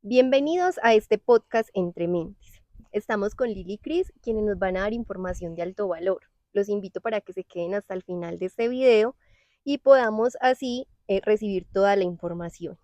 Bienvenidos a este podcast Entre Mentes. Estamos con Lili y Cris, quienes nos van a dar información de alto valor. Los invito para que se queden hasta el final de este video y podamos así recibir toda la información.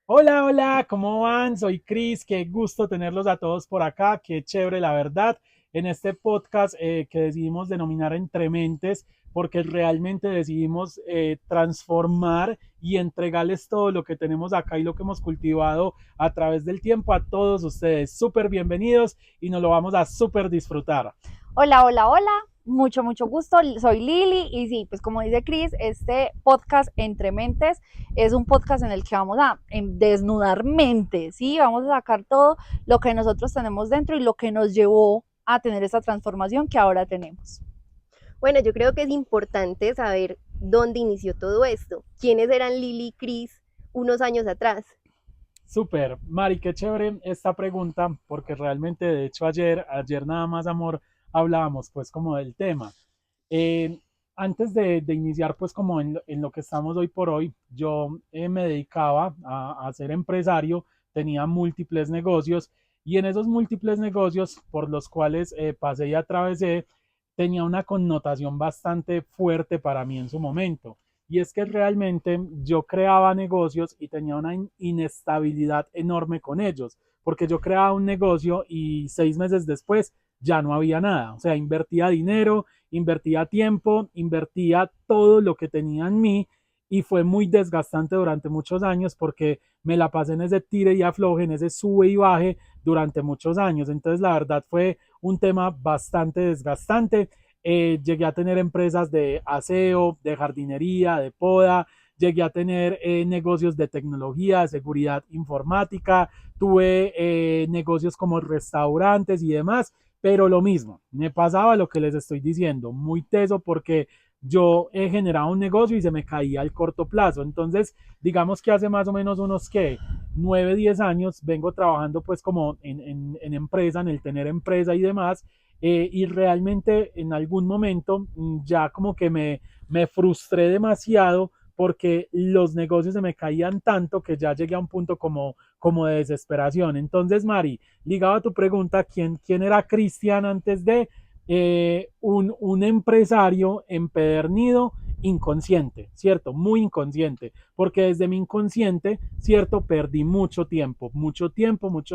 Hola, hola, ¿cómo van? Soy Cris, qué gusto tenerlos a todos por acá, qué chévere la verdad, en este podcast que decidimos denominar Entre Mentes, porque realmente decidimos transformar y entregarles todo lo que tenemos acá y lo que hemos cultivado a través del tiempo a todos ustedes. Súper bienvenidos y nos lo vamos a súper disfrutar. Hola, hola, hola, mucho gusto, soy Lili y sí, pues como dice Cris, este podcast Entre Mentes es un podcast en el que vamos a desnudar mentes, ¿sí? Vamos a sacar todo lo que nosotros tenemos dentro y lo que nos llevó a tener esa transformación que ahora tenemos. Bueno, yo creo que es importante saber dónde inició todo esto. ¿Quiénes eran Lili y Cris unos años atrás? Súper, Mari, qué chévere esta pregunta, porque realmente, de hecho, ayer nada más, amor, hablábamos pues como del tema. Eh, Antes de iniciar pues como en lo que estamos hoy por hoy, yo me dedicaba a ser empresario, tenía múltiples negocios y en esos múltiples negocios por los cuales pasé y atravesé, tenía una connotación bastante fuerte para mí en su momento. Y es que realmente yo creaba negocios y tenía una inestabilidad enorme con ellos, porque yo creaba un negocio y 6 meses después ya no había nada. O sea, invertía dinero, invertía tiempo, invertía todo lo que tenía en mí y fue muy desgastante durante muchos años porque me la pasé en ese tire y afloje, en ese sube y baje durante muchos años. Entonces, la verdad fue un tema bastante desgastante. Llegué a tener empresas de aseo, de jardinería, de poda, llegué a tener negocios de tecnología, de seguridad informática, tuve negocios como restaurantes y demás, pero lo mismo, me pasaba lo que les estoy diciendo, muy teso porque yo he generado un negocio y se me caía al corto plazo. Entonces, digamos que hace más o menos unos que 9, 10 años vengo trabajando pues como en empresa, en el tener empresa y demás, y realmente en algún momento ya como que me frustré demasiado porque los negocios se me caían tanto que ya llegué a un punto como de desesperación. Entonces, Mari, ligado a tu pregunta, ¿quién era Cristian antes de un empresario empedernido inconsciente, ¿cierto? Muy inconsciente, porque desde mi inconsciente, ¿cierto? Perdí mucho tiempo, mucho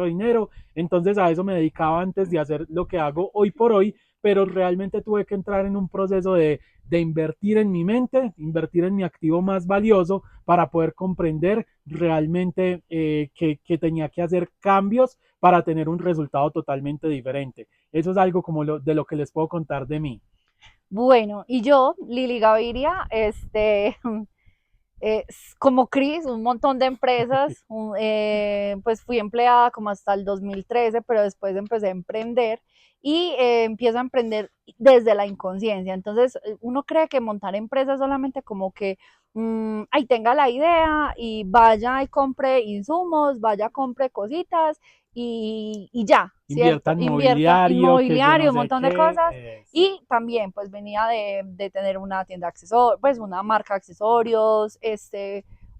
dinero, entonces a eso me dedicaba antes de hacer lo que hago hoy por hoy, pero realmente tuve que entrar en un proceso de invertir en mi mente, invertir en mi activo más valioso para poder comprender realmente que tenía que hacer cambios para tener un resultado totalmente diferente. Eso es algo como de lo que les puedo contar de mí. Bueno, y yo, Lili Gaviria, como Cris, un montón de empresas, pues fui empleada como hasta el 2013, pero después empecé a emprender y empiezo a emprender desde la inconsciencia. Entonces, uno cree que montar empresas solamente como que ahí tenga la idea y vaya y compre insumos, vaya, compre cositas y ya, ¿cierto? Inviertan Invierta mobiliario, que yo no inmobiliario, un sé montón de cosas. qué es. Y también pues venía de tener una tienda de accesorios, pues una marca de accesorios,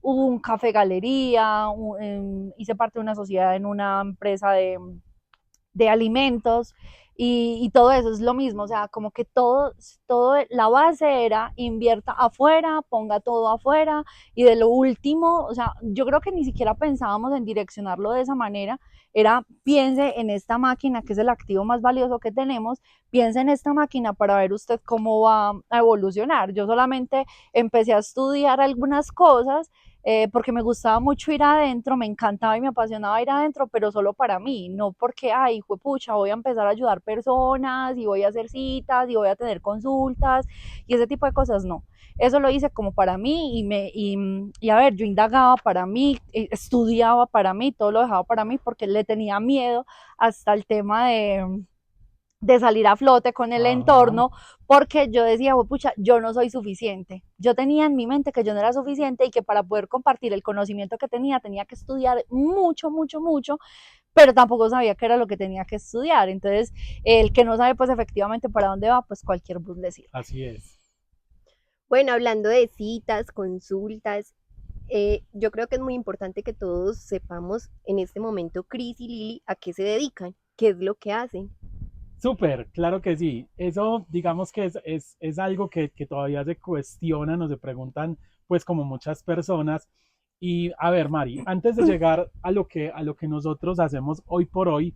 un café galería, hice parte de una sociedad en una empresa de alimentos y todo eso es lo mismo, o sea, como que todo, la base era invierta afuera, ponga todo afuera y de lo último, o sea, yo creo que ni siquiera pensábamos en direccionarlo de esa manera, era piense en esta máquina que es el activo más valioso que tenemos, piense en esta máquina para ver usted cómo va a evolucionar. Yo solamente empecé a estudiar algunas cosas porque me gustaba mucho ir adentro, me encantaba y me apasionaba ir adentro, pero solo para mí, no porque, ay, pucha, voy a empezar a ayudar personas y voy a hacer citas y voy a tener consultas y ese tipo de cosas, no. Eso lo hice como para mí y a ver, yo indagaba para mí, estudiaba para mí, todo lo dejaba para mí porque le tenía miedo hasta el tema de salir a flote con el Ajá. entorno, porque yo decía, oh, pucha, yo no soy suficiente. Yo tenía en mi mente que yo no era suficiente y que para poder compartir el conocimiento que tenía que estudiar mucho, pero tampoco sabía qué era lo que tenía que estudiar. Entonces, el que no sabe, pues efectivamente para dónde va, pues cualquier bus le sirve. Así es. Bueno, hablando de citas, consultas, Yo creo que es muy importante que todos sepamos en este momento, Cris y Lili, a qué se dedican, qué es lo que hacen. Súper, claro que sí. Eso, digamos que es algo que todavía se cuestionan o se preguntan, pues como muchas personas. Y a ver, Mari, antes de llegar a lo que nosotros hacemos hoy por hoy,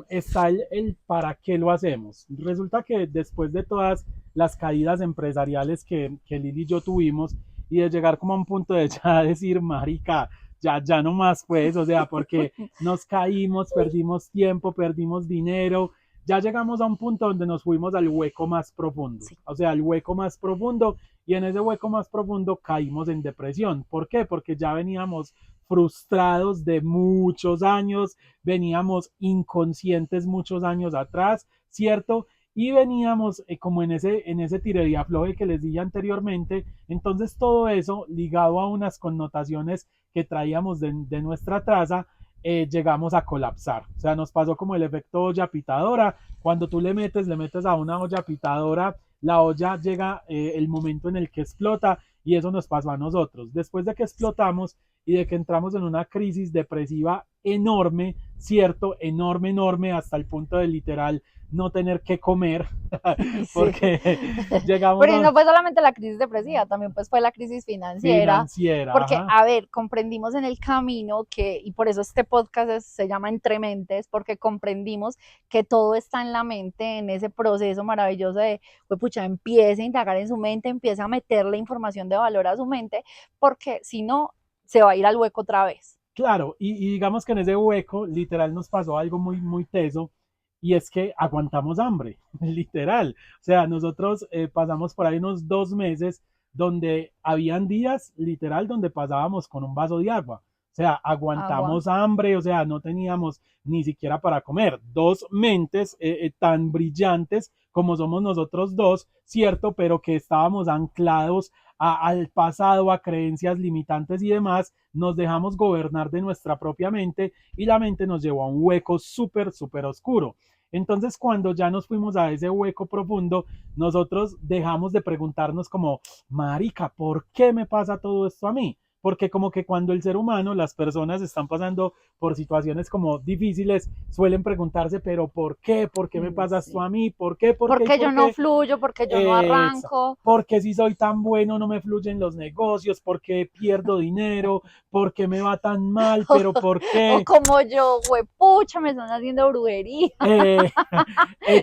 está el para qué lo hacemos. Resulta que después de todas las caídas empresariales que Lili y yo tuvimos y de llegar como a un punto de ya decir, marica, ya no más pues, o sea, porque nos caímos, perdimos tiempo, perdimos dinero, ya llegamos a un punto donde nos fuimos al hueco más profundo, Sí. o sea, al hueco más profundo, y en ese hueco más profundo caímos en depresión. ¿Por qué? Porque ya veníamos frustrados de muchos años, veníamos inconscientes muchos años atrás, ¿cierto? Y veníamos como en ese tire y afloje que les dije anteriormente. Entonces todo eso ligado a unas connotaciones que traíamos de nuestra traza, llegamos a colapsar. O sea, nos pasó como el efecto olla pitadora. Cuando tú le metes a una olla pitadora, la olla llega el momento en el que explota, y eso nos pasó a nosotros. Después de que explotamos y de que entramos en una crisis depresiva enorme, ¿cierto? Enorme, enorme, hasta el punto de literal no tener que comer, Sí. porque llegamos Pero a no fue solamente la crisis depresiva, también pues fue la crisis financiera, financiera, porque, ajá. a ver, comprendimos en el camino que, y por eso este podcast se llama Entre Mentes, porque comprendimos que todo está en la mente, en ese proceso maravilloso de, pues pucha, empiece a indagar en su mente, empiece a meterle información de valor a su mente, porque si no, se va a ir al hueco otra vez. Claro, y digamos que en ese hueco literal nos pasó algo muy, muy teso, y es que aguantamos hambre, literal. O sea, nosotros pasamos por ahí unos 2 meses donde habían días literal donde pasábamos con un vaso de agua. O sea, Agua. aguantamos hambre, o sea, no teníamos ni siquiera para comer. Dos mentes tan brillantes como somos nosotros dos, ¿cierto? Pero que estábamos anclados al pasado, a creencias limitantes y demás, nos dejamos gobernar de nuestra propia mente, y la mente nos llevó a un hueco súper, súper oscuro. Entonces, cuando ya nos fuimos a ese hueco profundo, nosotros dejamos de preguntarnos como, marica, ¿por qué me pasa todo esto a mí? Porque como que cuando el ser humano, las personas están pasando por situaciones como difíciles, suelen preguntarse, pero ¿por qué? ¿Por qué me pasa esto Sí. a mí? ¿Por qué? ¿Por qué? ¿Y Porque yo por no qué? fluyo, porque yo no arranco. Porque si soy tan bueno no me fluyen los negocios, porque pierdo dinero, porque me va tan mal, pero ¿por O qué? como yo, pucha, me están haciendo brujería, Eh,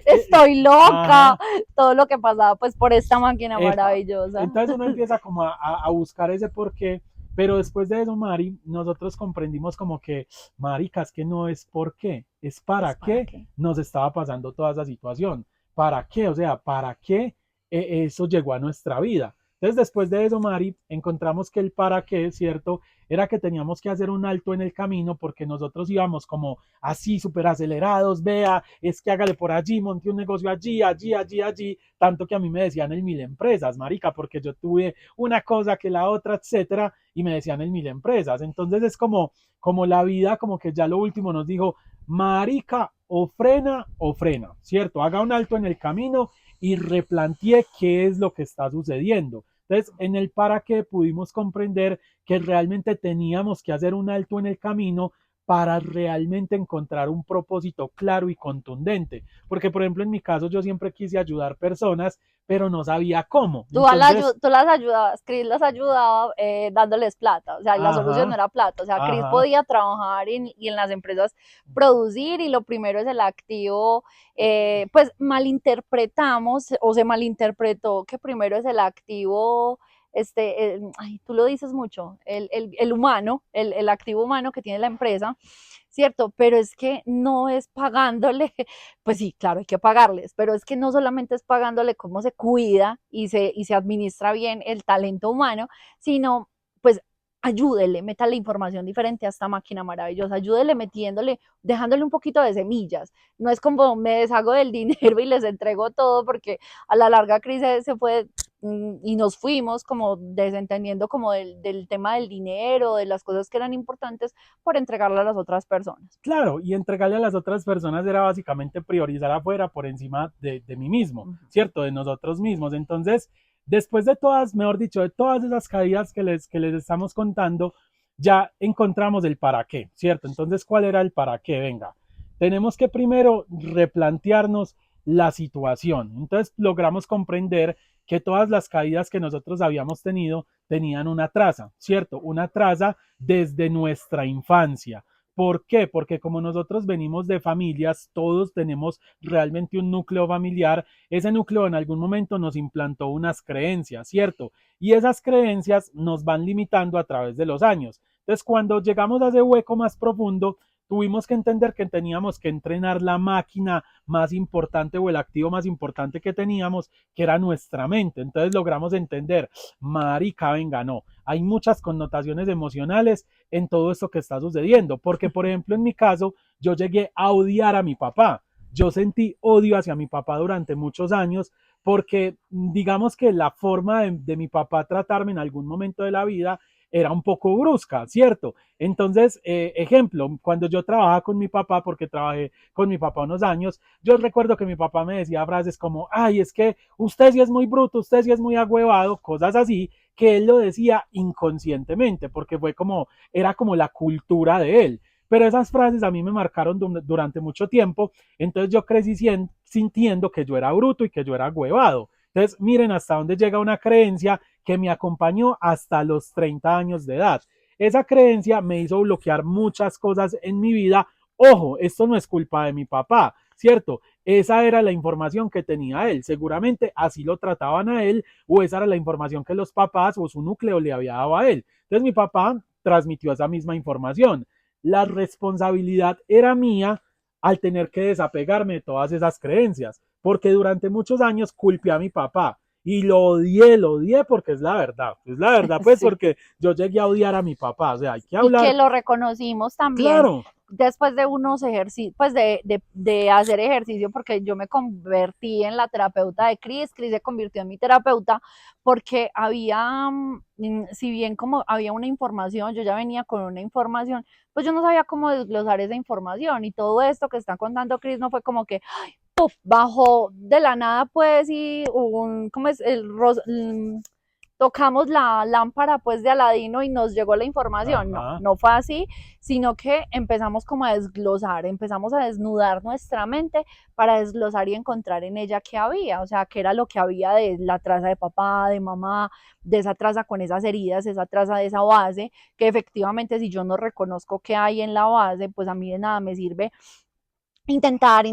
estoy loca, ajá, todo lo que pasaba pues por esta máquina epa. maravillosa. Entonces uno empieza como a buscar ese por qué, pero después de eso, Mari, nosotros comprendimos como que, maricas, que no es por qué, es para ¿Es para qué qué? nos estaba pasando toda esa situación. ¿Para qué? O sea, ¿para qué eso llegó a nuestra vida? Entonces, después de eso, Mari, encontramos que el para qué, ¿cierto? Era que teníamos que hacer un alto en el camino, porque nosotros íbamos como así súper acelerados, vea, es que hágale por allí, monte un negocio allí, allí, allí, allí, tanto que a mí me decían el mil empresas, marica, porque yo tuve una cosa que la otra, etcétera, y me decían el mil empresas. Entonces es como la vida, como que ya lo último nos dijo, marica, o frena, ¿cierto? Haga un alto en el camino y replantee qué es lo que está sucediendo. Entonces, en el para qué pudimos comprender que realmente teníamos que hacer un alto en el camino para realmente encontrar un propósito claro y contundente. Porque, por ejemplo, en mi caso, yo siempre quise ayudar personas, pero no sabía cómo. Entonces, Tú las ayudabas, Cris las ayudaba dándoles plata, o sea, la solución no ajá, era plata, o sea, Cris ajá, podía trabajar y en las empresas producir y lo primero es el activo, pues malinterpretamos o se malinterpretó que primero es el activo, ay, tú lo dices mucho, el humano, el activo humano que tiene la empresa, ¿cierto? Pero es que no es pagándole, pues sí, claro, hay que pagarles, pero es que no solamente es pagándole cómo se cuida y se administra bien el talento humano, sino pues ayúdele, métale información diferente a esta máquina maravillosa, ayúdele metiéndole, dejándole un poquito de semillas. No es como me deshago del dinero y les entrego todo, porque a la larga crisis se fue y nos fuimos como desentendiendo como del tema del dinero, de las cosas que eran importantes por entregarle a las otras personas. claro, y entregarle a las otras personas era básicamente priorizar afuera por encima de mí mismo, Uh -huh. ¿cierto? De nosotros mismos. Entonces, Después de todas, mejor dicho, de todas esas caídas que les estamos contando, ya encontramos el para qué, ¿cierto? Entonces, ¿cuál era el para qué? Venga, tenemos que primero replantearnos la situación. Entonces, logramos comprender que todas las caídas que nosotros habíamos tenido tenían una traza, ¿cierto? Una traza desde nuestra infancia. ¿Por qué? Porque como nosotros venimos de familias, todos tenemos realmente un núcleo familiar, ese núcleo en algún momento nos implantó unas creencias, ¿cierto? Y esas creencias nos van limitando a través de los años. Entonces, cuando llegamos a ese hueco más profundo, tuvimos que entender que teníamos que entrenar la máquina más importante o el activo más importante que teníamos, que era nuestra mente. Entonces logramos entender, marica, venga, no, hay muchas connotaciones emocionales en todo esto que está sucediendo, porque por ejemplo en mi caso, yo llegué a odiar a mi papá. Yo sentí odio hacia mi papá durante muchos años porque digamos que la forma de mi papá tratarme en algún momento de la vida era un poco brusca, ¿cierto? Entonces, ejemplo, cuando yo trabajaba con mi papá, porque trabajé con mi papá unos años, yo recuerdo que mi papá me decía frases como, ay, es que usted sí es muy bruto, usted sí es muy agüevado, cosas así, que él lo decía inconscientemente, porque fue como, era como la cultura de él. Pero esas frases a mí me marcaron durante mucho tiempo, entonces yo crecí sintiendo que yo era bruto y que yo era agüevado. Entonces, miren hasta dónde llega una creencia que me acompañó hasta los 30 años de edad. Esa creencia me hizo bloquear muchas cosas en mi vida. Ojo, esto no es culpa de mi papá, ¿cierto? Esa era la información que tenía él. Seguramente así lo trataban a él o esa era la información que los papás o su núcleo le había dado a él. Entonces mi papá transmitió esa misma información. La responsabilidad era mía al tener que desapegarme de todas esas creencias, porque durante muchos años culpé a mi papá y lo odié porque es la verdad, pues Sí. porque yo llegué a odiar a mi papá, o sea, hay que Y que hablar, lo reconocimos también claro, después de unos ejercicios, pues de hacer ejercicio, porque yo me convertí en la terapeuta de Cris se convirtió en mi terapeuta, porque había, si bien como había una información, yo ya venía con una información, pues yo no sabía cómo desglosar esa información y todo esto que está contando Cris no fue como que bajó de la nada pues y un, ¿cómo es? Tocamos la lámpara pues de Aladino y nos llegó la información. No, ajá. no fue así, sino que empezamos como a desglosar, empezamos a desnudar nuestra mente para desglosar y encontrar en ella qué había, o sea, qué era lo que había de la traza de papá, de mamá, de esa traza con esas heridas, esa traza de esa base, que efectivamente si yo no reconozco qué hay en la base, pues a mí de nada me sirve intentar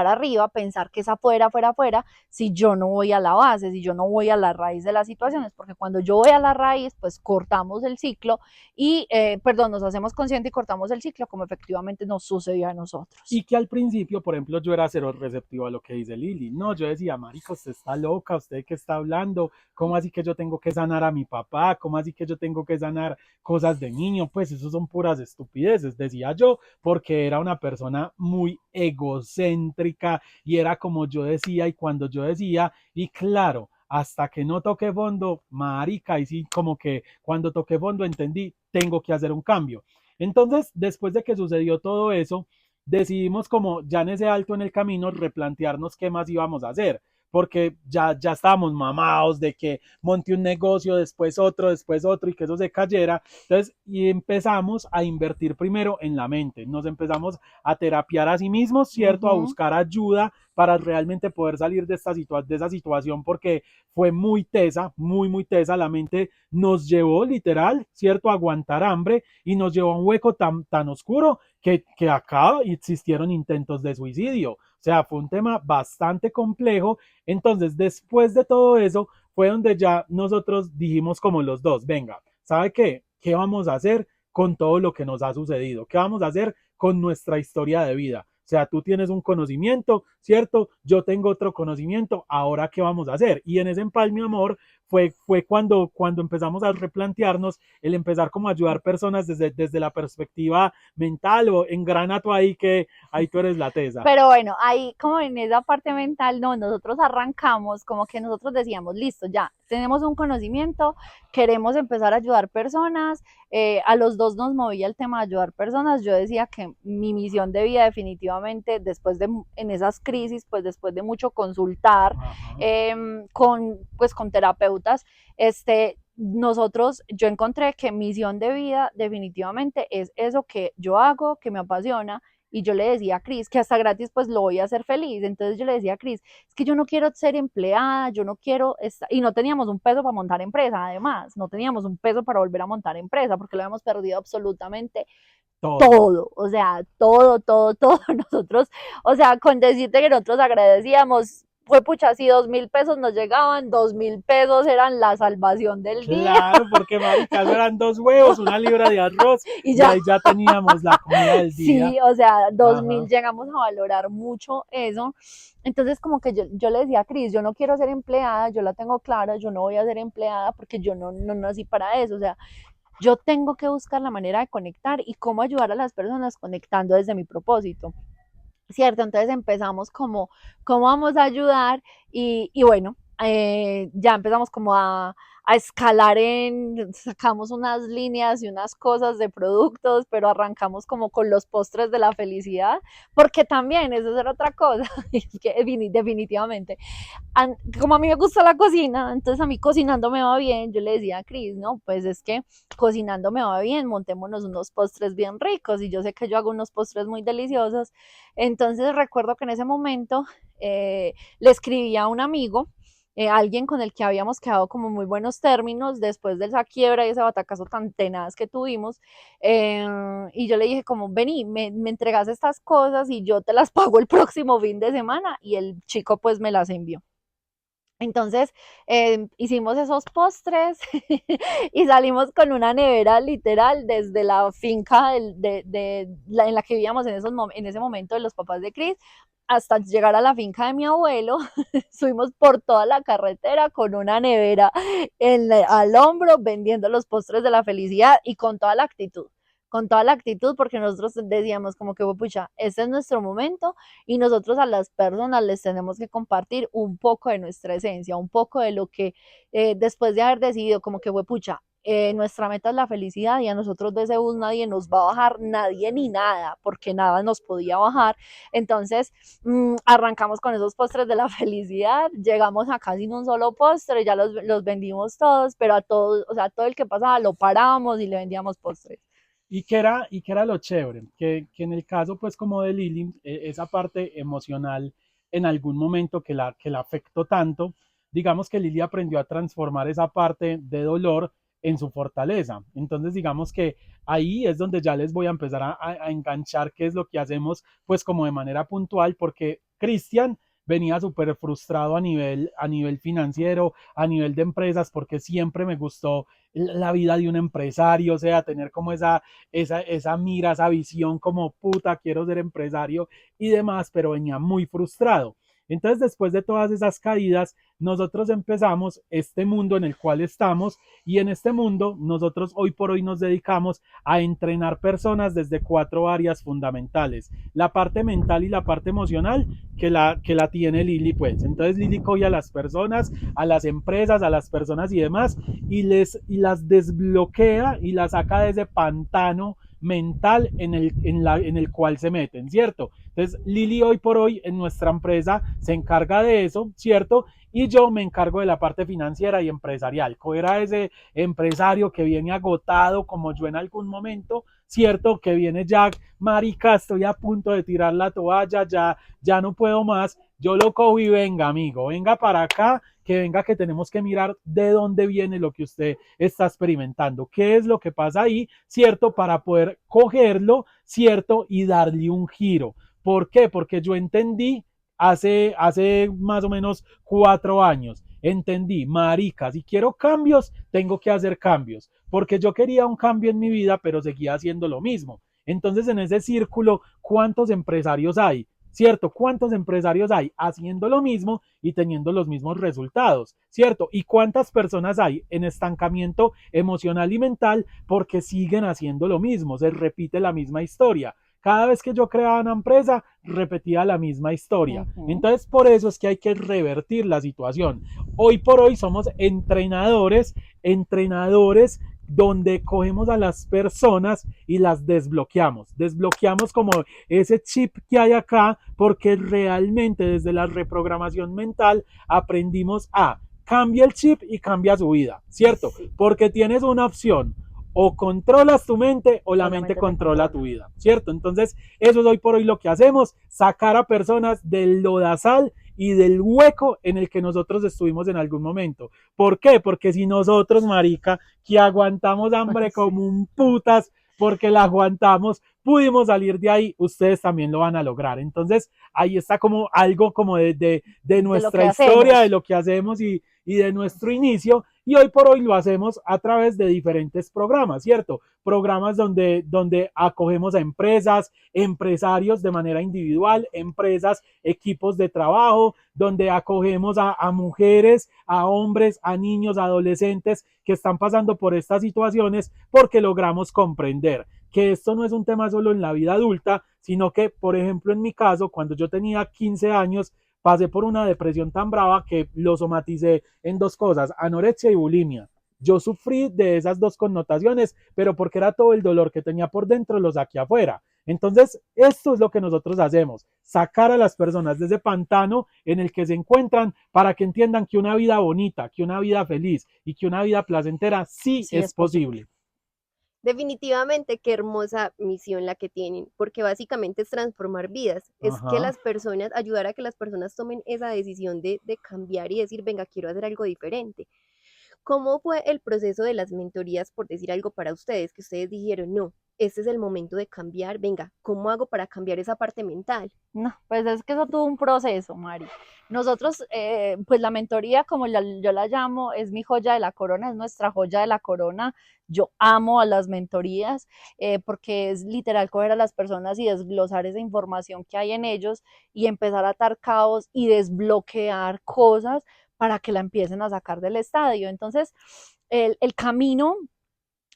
arriba, pensar que es afuera, afuera, afuera, si yo no voy a la base, si yo no voy a la raíz de las situaciones, porque cuando yo voy a la raíz, pues cortamos el ciclo y, perdón, nos hacemos conscientes y cortamos el ciclo como efectivamente nos sucedió a nosotros. Y que al principio, por ejemplo, yo era cero receptivo a lo que dice Lili. No, yo decía, marica, usted está loca, usted qué está hablando, ¿cómo así que yo tengo que sanar a mi papá? ¿Cómo así que yo tengo que sanar cosas de niño? Pues eso son puras estupideces, decía yo, porque era una persona muy egocéntrica y era como yo decía y cuando yo decía, y claro, hasta que no toqué fondo, marica, y sí, como que cuando toqué fondo entendí, tengo que hacer un cambio. Entonces, después de que sucedió todo eso, decidimos como ya en ese alto en el camino replantearnos qué más íbamos a hacer, porque ya estábamos mamados de que monte un negocio, después otro y que eso se cayera. Entonces, y empezamos a invertir primero en la mente, nos empezamos a terapiar a sí mismos, ¿cierto? A Ujú. buscar ayuda para realmente poder salir de esa situación porque fue muy tesa, muy tesa, la mente nos llevó literal, ¿cierto? A aguantar hambre y nos llevó a un hueco tan oscuro que acá existieron intentos de suicidio. O sea, fue un tema bastante complejo. Entonces, después de todo eso, fue donde ya nosotros dijimos como los dos, venga, ¿sabe qué? ¿Qué vamos a hacer con todo lo que nos ha sucedido? ¿Qué vamos a hacer con nuestra historia de vida? O sea, tú tienes un conocimiento, ¿cierto? Yo tengo otro conocimiento, ahora qué vamos a hacer. Y en ese empalme, amor, fue cuando empezamos a replantearnos el empezar como a ayudar personas desde la perspectiva mental o engrana tú ahí que ahí tú eres la tesa. Pero bueno, ahí como en esa parte mental, no, nosotros arrancamos como que nosotros decíamos, listo, ya, tenemos un conocimiento, queremos empezar a ayudar personas, a los dos nos movía el tema de ayudar personas, yo decía que mi misión de vida definitivamente, después de, en esas crisis, pues después de mucho consultar con terapeutas, yo encontré que misión de vida definitivamente es eso que yo hago, que me apasiona, y yo le decía a Cris que hasta gratis pues lo voy a hacer feliz. Entonces yo le decía a Cris, es que yo no quiero ser empleada, yo no quiero, y no teníamos un peso para montar empresa, además, no teníamos un peso para volver a montar empresa, porque lo habíamos perdido absolutamente todo, o sea, todo, nosotros, o sea, con decirte que nosotros agradecíamos, fue pucha, si 2.000 pesos nos llegaban, 2.000 pesos eran la salvación del día. Claro, porque marica, eran 2 huevos, una libra de arroz Y y ya, ahí ya teníamos la comida del día. sí, o sea, 2.000 Ajá. llegamos a valorar mucho eso. Entonces, como que yo le decía a Cris, yo no quiero ser empleada, yo la tengo clara, yo no voy a ser empleada porque yo no nací para eso. O sea, yo tengo que buscar la manera de conectar y cómo ayudar a las personas conectando desde mi propósito. ¿Cierto? Entonces empezamos como, ¿cómo vamos a ayudar? Y bueno, ya empezamos como a escalar sacamos unas líneas y unas cosas de productos, pero arrancamos como con los postres de la felicidad, porque también eso es otra cosa, es que definitivamente como a mí me gusta la cocina, entonces a mí cocinando me va bien, yo le decía a Cris, no, pues es que cocinando me va bien, montémonos unos postres bien ricos y yo sé que yo hago unos postres muy deliciosos. Entonces recuerdo que en ese momento le escribí a un amigo, alguien con el que habíamos quedado como muy buenos términos después de esa quiebra y ese batacazo tan tenaz que tuvimos, y yo le dije como, vení, me entregas estas cosas y yo te las pago el próximo fin de semana, y el chico pues me las envió. Entonces hicimos esos postres y salimos con una nevera literal desde la finca en la que vivíamos en ese momento de los papás de Cris hasta llegar a la finca de mi abuelo. Subimos por toda la carretera con una nevera al hombro vendiendo los postres de la felicidad y con toda la actitud, porque nosotros decíamos como que, pucha, este es nuestro momento y nosotros a las personas les tenemos que compartir un poco de nuestra esencia, un poco de lo que después de haber decidido como que, pucha, nuestra meta es la felicidad y a nosotros de ese bus nadie nos va a bajar, nadie ni nada, porque nada nos podía bajar. Entonces arrancamos con esos postres de la felicidad, llegamos a casi un solo postre, ya los vendimos todos, pero a todos, o sea, todo el que pasaba lo parábamos y le vendíamos postres. Y que era lo chévere, que en el caso pues como de Lili, esa parte emocional en algún momento que la afectó tanto, digamos que Lili aprendió a transformar esa parte de dolor en su fortaleza. Entonces digamos que ahí es donde ya les voy a empezar a enganchar qué es lo que hacemos pues como de manera puntual, porque Cristian venía súper frustrado a nivel financiero, a nivel de empresas, porque siempre me gustó la vida de un empresario, o sea, tener como esa mira, esa visión como puta, quiero ser empresario y demás, pero venía muy frustrado. Entonces, después de todas esas caídas, nosotros empezamos este mundo en el cual estamos y en este mundo nosotros hoy por hoy nos dedicamos a entrenar personas desde 4 áreas fundamentales. La parte mental y la parte emocional que la tiene Lili, pues. Entonces Lili coge a las personas, a las empresas, a las personas y demás y las desbloquea y las saca de ese pantano mental en el cual se meten, ¿cierto? Entonces, Lili hoy por hoy en nuestra empresa se encarga de eso, ¿cierto? Y yo me encargo de la parte financiera y empresarial. Coger a ese empresario que viene agotado, como yo en algún momento, ¿cierto? Que viene ya, marica, estoy a punto de tirar la toalla, ya no puedo más. Yo lo cojo y venga, amigo, venga para acá, que venga que tenemos que mirar de dónde viene lo que usted está experimentando, qué es lo que pasa ahí, ¿cierto? Para poder cogerlo, ¿cierto? Y darle un giro. ¿Por qué? Porque yo entendí hace más o menos 4 años, entendí, marica, si quiero cambios, tengo que hacer cambios, porque yo quería un cambio en mi vida, pero seguía haciendo lo mismo. Entonces, en ese círculo, ¿cuántos empresarios hay? ¿cierto? ¿Cuántos empresarios hay haciendo lo mismo y teniendo los mismos resultados, ¿cierto? ¿Y cuántas personas hay en estancamiento emocional y mental porque siguen haciendo lo mismo? Se repite la misma historia. Cada vez que yo creaba una empresa, repetía la misma historia. Entonces, por eso es que hay que revertir la situación. Hoy por hoy somos entrenadores donde cogemos a las personas y las desbloqueamos. Desbloqueamos como ese chip que hay acá, porque realmente desde la reprogramación mental aprendimos a cambia el chip y cambia su vida, ¿cierto? Porque tienes una opción, o controlas tu mente o la mente controla tu vida, ¿cierto? Entonces, eso es hoy por hoy lo que hacemos, sacar a personas del lodazal y del hueco en el que nosotros estuvimos en algún momento. ¿Por qué? Porque si nosotros, marica, que aguantamos hambre como un putas, porque la aguantamos, pudimos salir de ahí, ustedes también lo van a lograr. Entonces, ahí está como algo como de nuestra historia, de lo que hacemos y de nuestro inicio, y hoy por hoy lo hacemos a través de diferentes programas, ¿cierto? Programas donde acogemos a empresas, empresarios de manera individual, empresas, equipos de trabajo, donde acogemos a mujeres, a hombres, a niños, a adolescentes que están pasando por estas situaciones, porque logramos comprender que esto no es un tema solo en la vida adulta, sino que, por ejemplo, en mi caso, cuando yo tenía 15 años, pasé por una depresión tan brava que lo somaticé en dos cosas, anorexia y bulimia. Yo sufrí de esas dos connotaciones, pero porque era todo el dolor que tenía por dentro, lo saqué afuera. Entonces, esto es lo que nosotros hacemos, sacar a las personas de ese pantano en el que se encuentran para que entiendan que una vida bonita, que una vida feliz y que una vida placentera sí es posible. Definitivamente, qué hermosa misión la que tienen, porque básicamente es transformar vidas, es que las personas, ayudar a que las personas tomen esa decisión de cambiar y decir, venga, quiero hacer algo diferente. ¿Cómo fue el proceso de las mentorías, por decir algo para ustedes, que ustedes dijeron, no, este es el momento de cambiar, venga, ¿cómo hago para cambiar esa parte mental? No, pues es que eso tuvo un proceso, Mari. Nosotros, pues la mentoría, como yo la llamo, es mi joya de la corona, es nuestra joya de la corona. Yo amo a las mentorías porque es literal coger a las personas y desglosar esa información que hay en ellos y empezar a atar caos y desbloquear cosas para que la empiecen a sacar del estadio. Entonces, el camino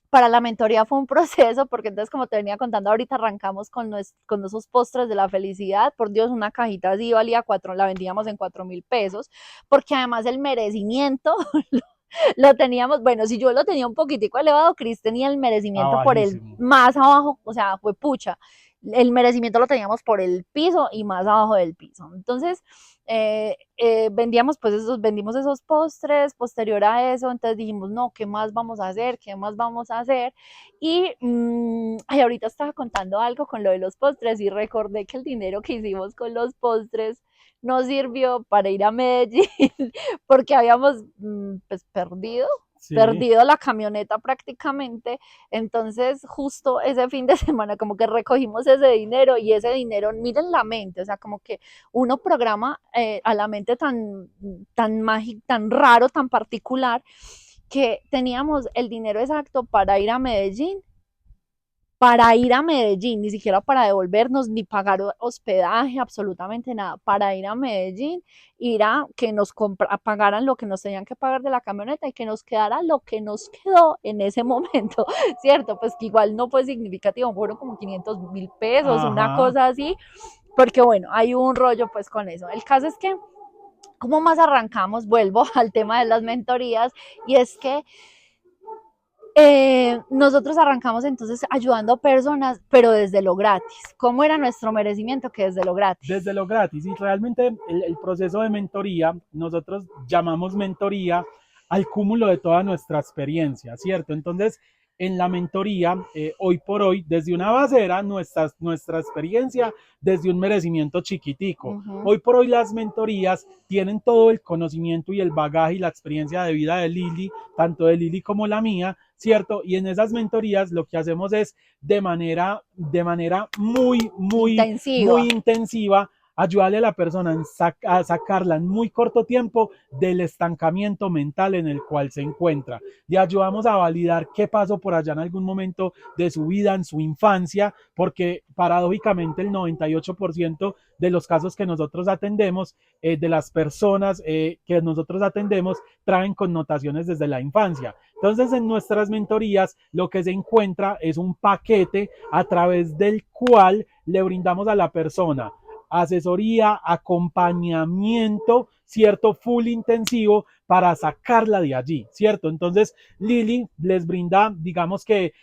para la mentoría fue un proceso, porque entonces, como te venía contando, ahorita arrancamos con esos postres de la felicidad. Por Dios, una cajita así valía la vendíamos en 4.000 pesos, porque además el merecimiento lo teníamos, bueno, si yo lo tenía un poquitico elevado, Cris tenía el merecimiento por el más abajo, o sea, fue pucha. El merecimiento lo teníamos por el piso y más abajo del piso. Entonces, vendíamos pues vendimos esos postres. Posterior a eso, entonces dijimos, no, ¿qué más vamos a hacer? ¿Qué más vamos a hacer? Y ahorita estaba contando algo con lo de los postres y recordé que el dinero que hicimos con los postres nos sirvió para ir a Medellín porque habíamos pues perdido la camioneta prácticamente. Entonces justo ese fin de semana como que recogimos ese dinero, y ese dinero, miren la mente, o sea, como que uno programa a la mente tan mágico, tan raro, tan particular, que teníamos el dinero exacto para ir a Medellín, ni siquiera para devolvernos, ni pagar hospedaje, absolutamente nada, para ir a Medellín, ir a que nos pagaran lo que nos tenían que pagar de la camioneta y que nos quedara lo que nos quedó en ese momento, ¿cierto? Pues que igual no fue significativo, fueron como 500.000 pesos, una cosa así, porque bueno, hay un rollo pues con eso. El caso es que, ¿cómo más arrancamos? Vuelvo al tema de las mentorías, y es que nosotros arrancamos entonces ayudando a personas, pero desde lo gratis. ¿Cómo era nuestro merecimiento? Que desde lo gratis. Desde lo gratis. Y realmente el proceso de mentoría, nosotros llamamos mentoría al cúmulo de toda nuestra experiencia, ¿cierto? Entonces, en la mentoría, hoy por hoy, desde una base era nuestra experiencia, desde un merecimiento chiquitico. Hoy por hoy las mentorías tienen todo el conocimiento y el bagaje y la experiencia de vida de Lili, tanto de Lili como la mía, ¿cierto? Y en esas mentorías lo que hacemos es de manera muy intensiva ayudarle a la persona a sacarla en muy corto tiempo del estancamiento mental en el cual se encuentra. Le ayudamos a validar qué pasó por allá en algún momento de su vida, en su infancia, porque paradójicamente el 98% de los casos que nosotros atendemos, de las personas que nosotros atendemos, traen connotaciones desde la infancia. Entonces, en nuestras mentorías, lo que se encuentra es un paquete a través del cual le brindamos a la persona asesoría, acompañamiento, cierto, full intensivo para sacarla de allí, ¿cierto? Entonces, Lili les brinda, digamos que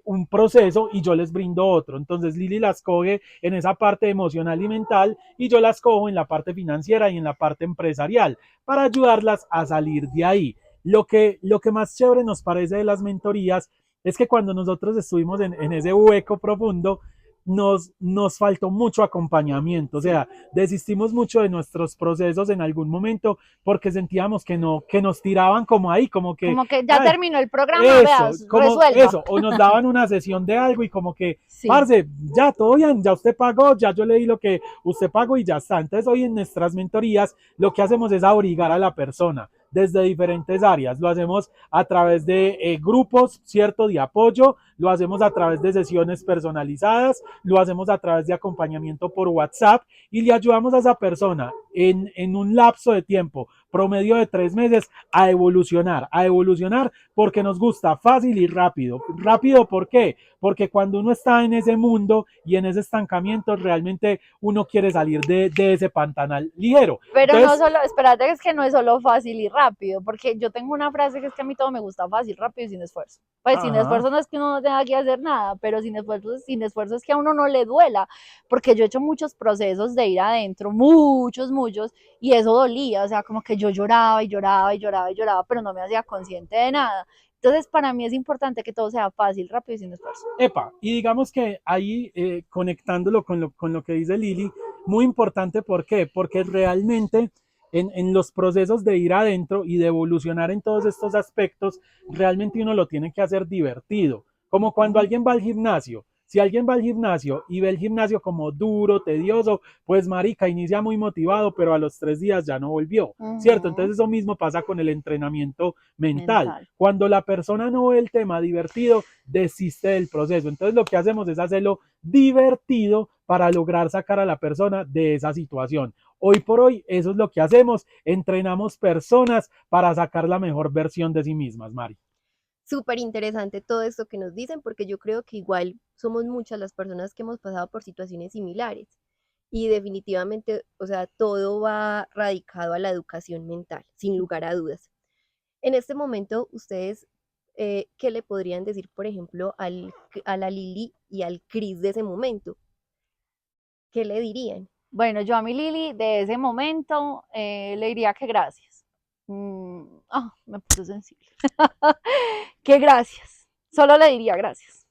un proceso y yo les brindo otro. Entonces, Lili las coge en esa parte emocional y mental y yo las cojo en la parte financiera y en la parte empresarial para ayudarlas a salir de ahí. Lo que más chévere nos parece de las mentorías es que cuando nosotros estuvimos en ese hueco profundo, nos faltó mucho acompañamiento, o sea, desistimos mucho de nuestros procesos en algún momento porque sentíamos que no, que nos tiraban como ahí, como que ya ay, terminó el programa, eso, veas, como resuelva. eso, o nos daban una sesión de algo y como que, Sí. parce, ya todo bien, ya usted pagó, ya yo leí lo que usted pagó y ya está. Entonces hoy en nuestras mentorías lo que hacemos es abrigar a la persona desde diferentes áreas. Lo hacemos a través de grupos, ¿cierto? De apoyo, lo hacemos a través de sesiones personalizadas, lo hacemos a través de acompañamiento por WhatsApp y le ayudamos a esa persona en un lapso de tiempo promedio de 3 meses a evolucionar porque nos gusta fácil y rápido. ¿Rápido por qué? Porque cuando uno está en ese mundo y en ese estancamiento, realmente uno quiere salir de ese pantanal ligero. Pero entonces, no solo, espérate, es que no es solo fácil y rápido, porque yo tengo una frase que es que a mí todo me gusta fácil, rápido y sin esfuerzo. Pues sin esfuerzo no es que uno no tenga que hacer nada, pero sin esfuerzo es que a uno no le duela, porque yo he hecho muchos procesos de ir adentro, muchos, y eso dolía, o sea, como que yo lloraba y lloraba y lloraba y lloraba, pero no me hacía consciente de nada. Entonces, para mí es importante que todo sea fácil, rápido y sin esfuerzo. Epa, y digamos que ahí conectándolo con lo que dice Lili, muy importante, ¿por qué? Porque realmente en los procesos de ir adentro y de evolucionar en todos estos aspectos, realmente uno lo tiene que hacer divertido. Como cuando alguien va al gimnasio. Si alguien va al gimnasio y ve el gimnasio como duro, tedioso, pues marica, inicia muy motivado, pero a los 3 días ya no volvió, ¿cierto? Entonces eso mismo pasa con el entrenamiento mental. Cuando la persona no ve el tema divertido, desiste del proceso. Entonces lo que hacemos es hacerlo divertido para lograr sacar a la persona de esa situación. Hoy por hoy eso es lo que hacemos, entrenamos personas para sacar la mejor versión de sí mismas, Mari. Súper interesante todo esto que nos dicen, porque yo creo que igual somos muchas las personas que hemos pasado por situaciones similares y definitivamente, o sea, todo va radicado a la educación mental, sin lugar a dudas. En este momento, ustedes, ¿qué le podrían decir, por ejemplo, a la Lili y al Cris de ese momento? ¿Qué le dirían? Bueno, yo a mi Lili de ese momento le diría que gracias. Me puse sensible. Que gracias. Solo le diría gracias.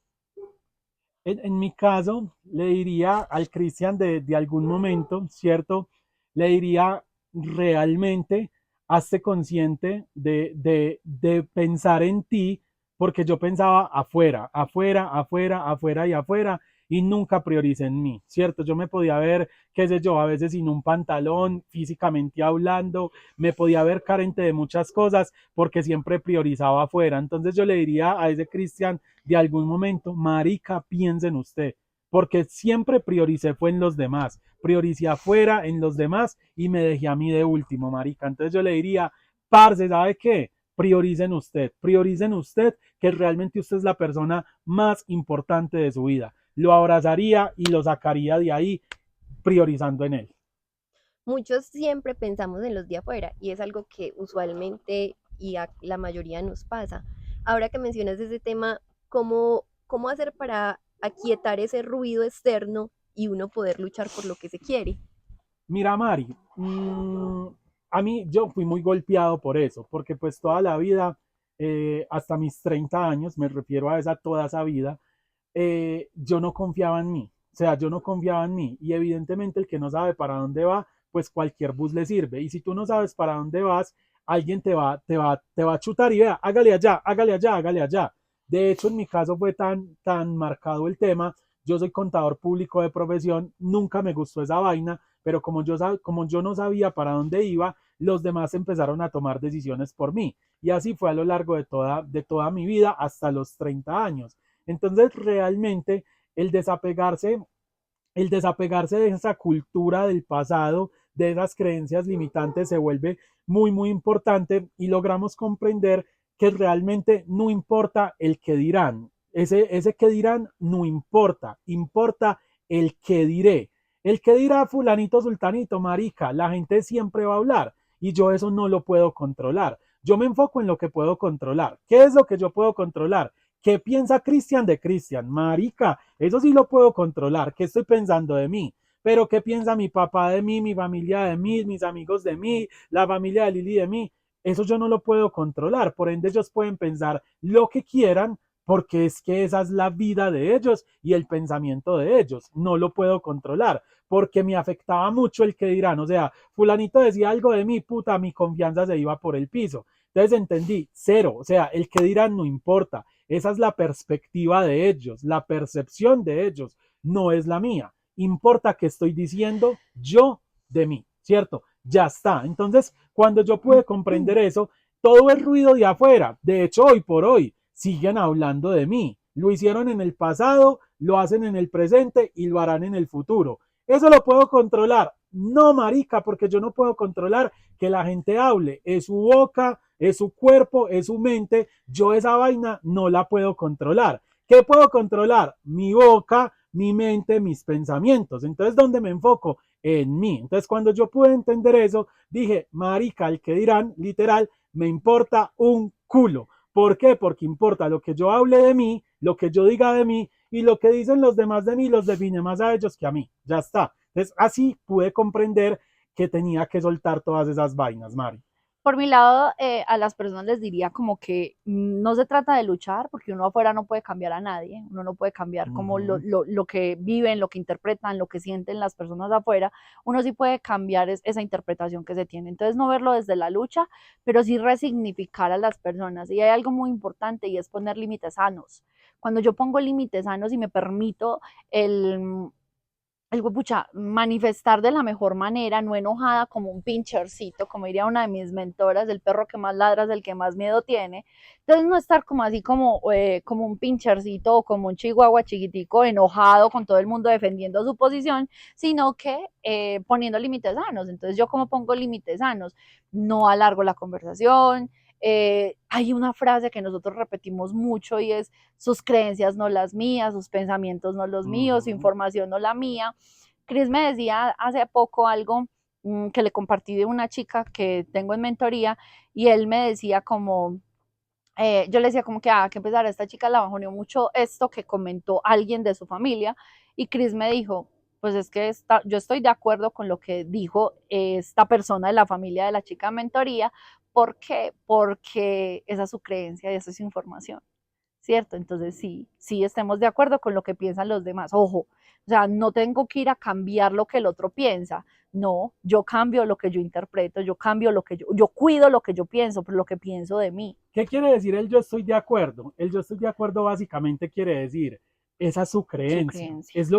En mi caso, le diría al Cristian de algún momento, ¿cierto? Le diría realmente, hazte consciente de pensar en ti, porque yo pensaba afuera, afuera, afuera, afuera y afuera, y nunca prioricé en mí, ¿cierto? Yo me podía ver, qué sé yo, a veces sin un pantalón, físicamente hablando, me podía ver carente de muchas cosas, porque siempre priorizaba afuera. Entonces yo le diría a ese Cristian, de algún momento, marica, piensa en usted, porque siempre prioricé fue en los demás, prioricé afuera en los demás y me dejé a mí de último, marica. Entonces yo le diría, parce, ¿sabe qué? Prioricen usted, que realmente usted es la persona más importante de su vida. Lo abrazaría y lo sacaría de ahí priorizando en él. Muchos siempre pensamos en los de afuera y es algo que usualmente y a la mayoría nos pasa. Ahora que mencionas ese tema, ¿cómo hacer para aquietar ese ruido externo y uno poder luchar por lo que se quiere? Mira, Mari, a mí yo fui muy golpeado por eso, porque pues toda la vida, hasta mis 30 años, me refiero a toda esa vida, yo no confiaba en mí. O sea, yo no confiaba en mí. Y evidentemente el que no sabe para dónde va, pues cualquier bus le sirve. Y si tú no sabes para dónde vas, alguien te va a chutar y vea, hágale allá, hágale allá, hágale allá. De hecho, en mi caso fue tan marcado el tema. Yo soy contador público de profesión, nunca me gustó esa vaina, pero como yo no sabía para dónde iba, los demás empezaron a tomar decisiones por mí. Y así fue a lo largo de toda mi vida hasta los 30 años. Entonces, realmente, el desapegarse, el desapegarse de esa cultura del pasado, de esas creencias limitantes, se vuelve muy, muy importante y logramos comprender que realmente no importa el que dirán. Ese que dirán no importa, importa el que diré. El que dirá fulanito, sultanito, marica, la gente siempre va a hablar y yo eso no lo puedo controlar. Yo me enfoco en lo que puedo controlar. ¿Qué es lo que yo puedo controlar? ¿Qué piensa Cristian de Cristian? Marica, eso sí lo puedo controlar. ¿Qué estoy pensando de mí? Pero ¿qué piensa mi papá de mí, mi familia de mí, mis amigos de mí, la familia de Lili de mí? Eso yo no lo puedo controlar. Por ende, ellos pueden pensar lo que quieran porque es que esa es la vida de ellos y el pensamiento de ellos. No lo puedo controlar porque me afectaba mucho el que dirán. O sea, fulanito decía algo de mí, puta, mi confianza se iba por el piso. Entonces entendí, cero. O sea, el que dirán no importa. Esa es la perspectiva de ellos, la percepción de ellos, no es la mía. Importa que estoy diciendo yo de mí, ¿cierto? Ya está. Entonces, cuando yo pude comprender eso, todo el ruido de afuera, de hecho, hoy por hoy, siguen hablando de mí. Lo hicieron en el pasado, lo hacen en el presente y lo harán en el futuro. ¿Eso lo puedo controlar? No, marica, porque yo no puedo controlar que la gente hable. Es su boca, es su cuerpo, es su mente. Yo esa vaina no la puedo controlar. ¿Qué puedo controlar? Mi boca, mi mente, mis pensamientos. Entonces, ¿dónde me enfoco? En mí. Entonces, cuando yo pude entender eso, dije, marica, el que dirán, literal, me importa un culo. ¿Por qué? Porque importa lo que yo hable de mí, lo que yo diga de mí y lo que dicen los demás de mí los define más a ellos que a mí. Ya está. Entonces, así pude comprender que tenía que soltar todas esas vainas, Mari. Por mi lado, a las personas les diría como que no se trata de luchar, porque uno afuera no puede cambiar a nadie, uno no puede cambiar como lo que viven, lo que interpretan, lo que sienten las personas afuera, uno sí puede cambiar esa interpretación que se tiene. Entonces, no verlo desde la lucha, pero sí resignificar a las personas. Y hay algo muy importante y es poner límites sanos. Cuando yo pongo límites sanos y me permito el pucha, manifestar de la mejor manera, no enojada como un pinchercito, como diría una de mis mentoras, el perro que más ladra es el que más miedo tiene. Entonces no estar como así como un pinchercito o como un chihuahua chiquitico enojado con todo el mundo defendiendo su posición, sino que poniendo límites sanos. Entonces yo como pongo límites sanos, no alargo la conversación. Hay una frase que nosotros repetimos mucho y es sus creencias no las mías, sus pensamientos no los míos, su información no la mía. Chris me decía hace poco algo que le compartí de una chica que tengo en mentoría y él me decía como, yo le decía como que empezar, a esta chica la bajoneó mucho esto que comentó alguien de su familia y Chris me dijo, pues es que yo estoy de acuerdo con lo que dijo esta persona de la familia de la chica en mentoría. ¿Por qué? Porque esa es su creencia y esa es su información. ¿Cierto? Entonces sí estemos de acuerdo con lo que piensan los demás. Ojo, o sea, no tengo que ir a cambiar lo que el otro piensa. No, yo cambio lo que yo interpreto, yo cambio lo que yo cuido lo que yo pienso, pero lo que pienso de mí. ¿Qué quiere decir el yo estoy de acuerdo? El yo estoy de acuerdo básicamente quiere decir, esa es su creencia.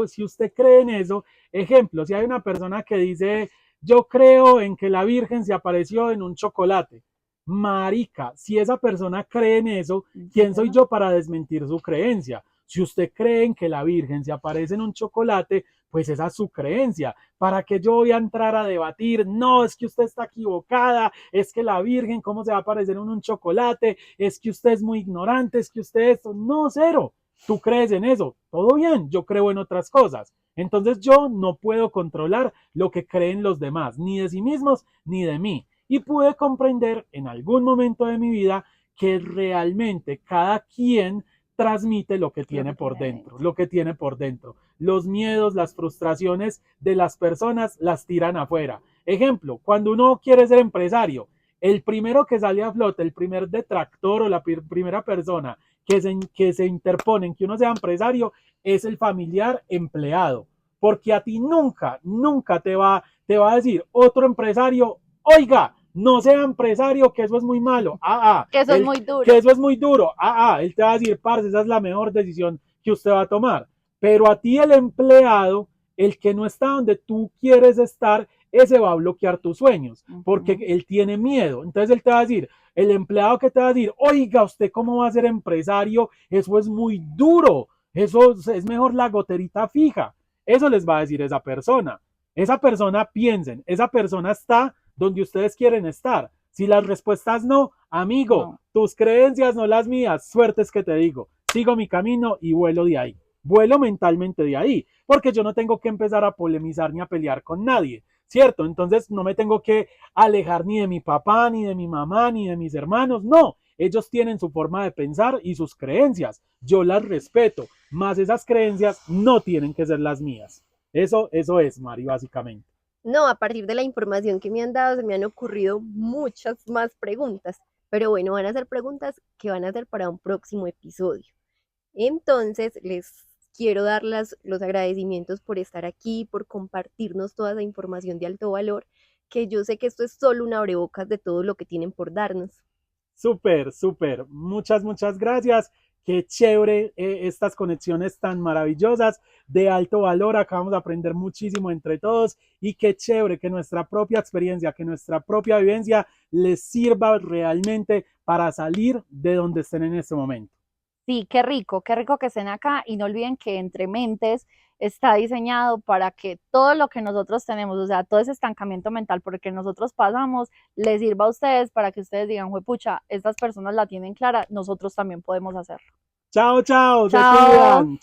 Si usted cree en eso, ejemplo, si hay una persona que dice, yo creo en que la Virgen se apareció en un chocolate. Marica, si esa persona cree en eso, ¿quién soy yo para desmentir su creencia? Si usted cree en que la Virgen se aparece en un chocolate, pues esa es su creencia. ¿Para qué yo voy a entrar a debatir? No, es que usted está equivocada, es que la Virgen, ¿cómo se va a aparecer en un chocolate? Es que usted es muy ignorante, es que usted esto. No, cero. Tú crees en eso. Todo bien, yo creo en otras cosas. Entonces yo no puedo controlar lo que creen los demás, ni de sí mismos, ni de mí. Y pude comprender en algún momento de mi vida que realmente cada quien transmite lo que tiene por dentro, lo que tiene por dentro. Los miedos, las frustraciones de las personas las tiran afuera. Ejemplo, cuando uno quiere ser empresario, el primero que sale a flote, el primer detractor o la primera persona que se interpone en que uno sea empresario es el familiar empleado. Porque a ti nunca, nunca te va a decir otro empresario, oiga, no sea empresario, que eso es muy malo. Que eso es muy duro. Que eso es muy duro. Él te va a decir, parce, esa es la mejor decisión que usted va a tomar. Pero a ti el empleado, El que no está donde tú quieres estar, ese va a bloquear tus sueños, porque Ujú. él tiene miedo. Entonces él te va a decir, el empleado que te va a decir, oiga, ¿usted cómo va a ser empresario? Eso es muy duro, eso es mejor la goterita fija. Eso les va a decir esa persona. Esa persona, piensen, esa persona está donde ustedes quieren estar. Si las respuestas no, amigo, No. tus creencias no las mías, suerte es que te digo, sigo mi camino y vuelo de ahí. Vuelo mentalmente de ahí, porque yo no tengo que empezar a polemizar ni a pelear con nadie, ¿cierto? Entonces no me tengo que alejar ni de mi papá, ni de mi mamá, ni de mis hermanos, no. Ellos tienen su forma de pensar y sus creencias. Yo las respeto, más esas creencias no tienen que ser las mías. Eso es, Mari, básicamente. No, a partir de la información que me han dado, se me han ocurrido muchas más preguntas, pero bueno, van a ser preguntas que van a ser para un próximo episodio. Entonces, les quiero dar los agradecimientos por estar aquí, por compartirnos toda esa información de alto valor, que yo sé que esto es solo un abrebocas de todo lo que tienen por darnos. Súper, súper. Muchas gracias. Qué chévere estas conexiones tan maravillosas de alto valor. Acabamos de aprender muchísimo entre todos y qué chévere que nuestra propia experiencia, que nuestra propia vivencia les sirva realmente para salir de donde estén en este momento. Sí, qué rico que estén acá y no olviden que Entre Mentes está diseñado para que todo lo que nosotros tenemos, o sea, todo ese estancamiento mental por el que nosotros pasamos, les sirva a ustedes para que ustedes digan, pucha, estas personas la tienen clara, nosotros también podemos hacerlo. Chao, chao, se Chao. cuidan. Chao.